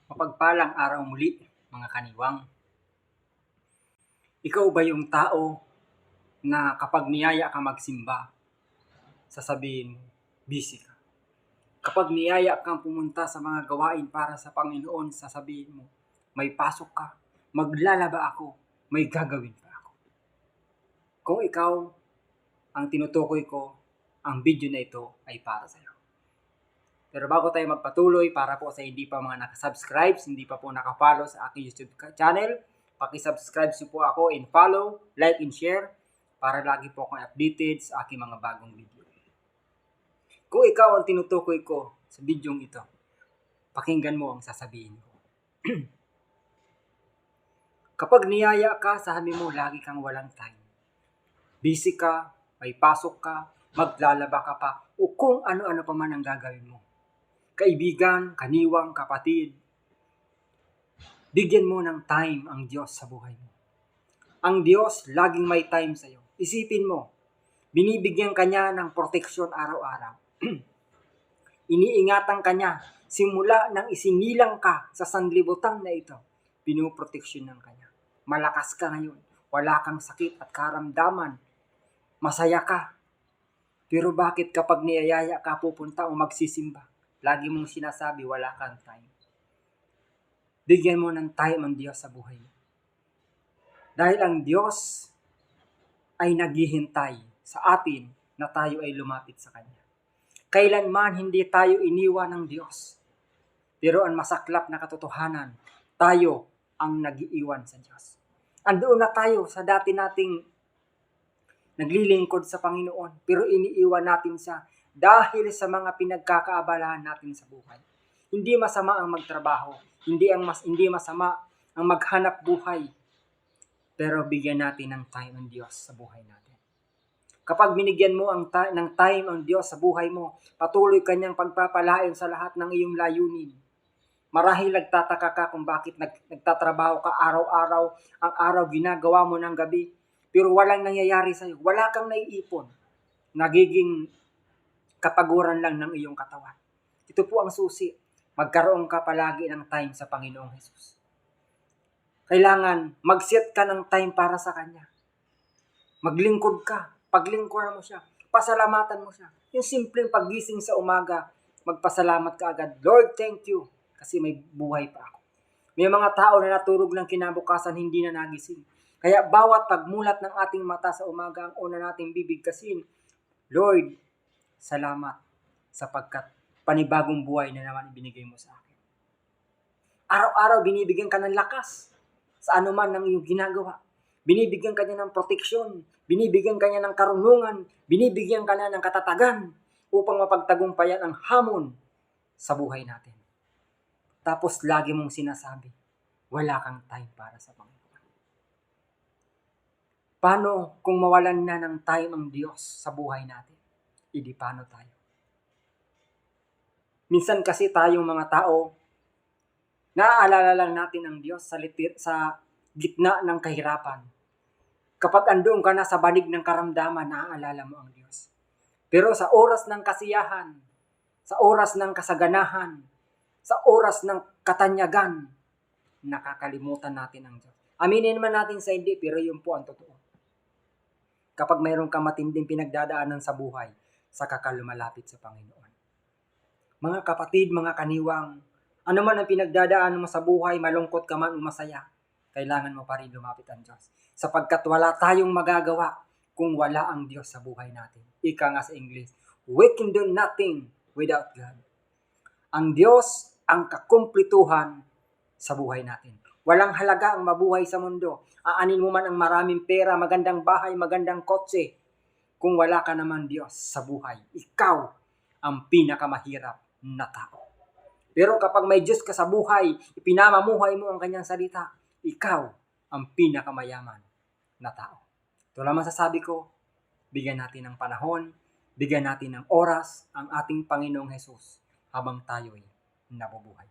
Mapagpalang araw muli, mga kaniwang. Ikaw ba yung tao na kapag niyaya ka magsimba, sasabihin mo, busy ka? Kapag niyaya kang pumunta sa mga gawain para sa Panginoon, sasabihin mo, may pasok ka, maglalaba ako, may gagawin pa ako. Kung ikaw ang tinutukoy ko, ang video na ito ay para sa iyo. Pero bago tayo magpatuloy, para po sa hindi pa mga nakasubscribe, hindi pa po nakapollow sa aking YouTube channel, pakisubscribe niyo po ako and follow, like and share para lagi po akong updated sa aking mga bagong video. Kung ikaw ang tinutukoy ko sa video ito, pakinggan mo ang sasabihin ko. Kapag niyaya ka, sabi mo lagi kang walang time. Busy ka, may pasok ka, maglalaba ka pa, o kung ano-ano pa man ang gagawin mo. Kaibigan, kaniwang, kapatid, bigyan mo ng time ang Diyos sa buhay mo. Ang Diyos laging may time sa iyo. Isipin mo, binibigyan ka niya ng proteksyon araw-araw. Iniingatan ka niya simula nang isinilang ka sa sanlibutan na ito. Pinoproteksyonan ka niya. Malakas ka ngayon. Wala kang sakit at karamdaman. Masaya ka. Pero bakit kapag niyayaya ka pupunta o magsisimba, lagi mong sinasabi, wala kang time. Bigyan mo ng time ang Diyos sa buhay mo. Dahil ang Diyos ay naghihintay sa atin na tayo ay lumapit sa Kanya. Kailanman hindi tayo iniwan ng Diyos. Pero ang masaklap na katotohanan, tayo ang nag-iiwan sa Diyos. Andoon na tayo sa dati nating naglilingkod sa Panginoon, pero iniiwan natin siya dahil sa mga pinagkakaabalahan natin sa buhay. Hindi masama ang magtrabaho, hindi masama ang maghanap buhay, pero bigyan natin ng time ang Diyos sa buhay natin. Kapag binigyan mo ng time ang Diyos sa buhay mo, patuloy kanyang pagpapalain sa lahat ng iyong layunin. Marahil nagtataka ka kung bakit nagtatrabaho ka araw-araw, ang araw ginagawa mo ng gabi, pero walang nangyayari sa iyo. Wala kang naiipon. Nagiging kapaguran lang ng iyong katawan. Ito po ang susi. Magkaroon ka palagi ng time sa Panginoong Hesus. Kailangan mag-set ka ng time para sa Kanya. Maglingkod ka. Paglingkuran mo siya. Pasalamatan mo siya. Yung simpleng paggising sa umaga, magpasalamat ka agad. Lord, thank you. Kasi may buhay pa ako. May mga tao na naturog ng kinabukasan, hindi na nagising. Kaya bawat pagmulat ng ating mata sa umaga, ang una nating bibigkasin, Lord, salamat sapagkat panibagong buhay na naman ibinigay mo sa akin. Araw-araw binibigyan ka ng lakas sa anuman ng iyong ginagawa. Binibigyan ka niya ng proteksyon, binibigyan ka niya ng karunungan, binibigyan ka niya ng katatagan upang mapagtagumpayan ang hamon sa buhay natin. Tapos lagi mong sinasabi, wala kang time para sa Panginoon. Paano kung mawalan na ng time ang Diyos sa buhay natin? Idi paano tayo? Minsan kasi tayong mga tao, naaalala lang natin ang Diyos sa gitna ng kahirapan. Kapag andoon ka na sa banig ng karamdaman, naaalala mo ang Diyos. Pero sa oras ng kasiyahan, sa oras ng kasaganahan, sa oras ng katanyagan, nakakalimutan natin ang Diyos. Aminin naman natin sa hindi, pero yun po ang totoo. Kapag mayroon kang matinding pinagdadaanan sa buhay, saka ka lumalapit sa Panginoon. Mga kapatid, mga kaniwang, ano man ang pinagdadaanan mo sa buhay, malungkot ka man o masaya, kailangan mo pa rin lumapit ang Diyos. Sapagkat wala tayong magagawa kung wala ang Diyos sa buhay natin. Ika nga sa English, we can do nothing without God. Ang Diyos ang kakumplituhan sa buhay natin. Walang halaga ang mabuhay sa mundo. Aanin mo man ang maraming pera, magandang bahay, magandang kotse. Kung wala ka naman Diyos sa buhay, ikaw ang pinakamahirap na tao. Pero kapag may Diyos ka sa buhay, ipinamamuhay mo ang kanyang salita, ikaw ang pinakamayaman na tao. Ito lang masasabi ko, bigyan natin ng panahon, bigyan natin ng oras ang ating Panginoong Hesus habang tayo'y nabubuhay.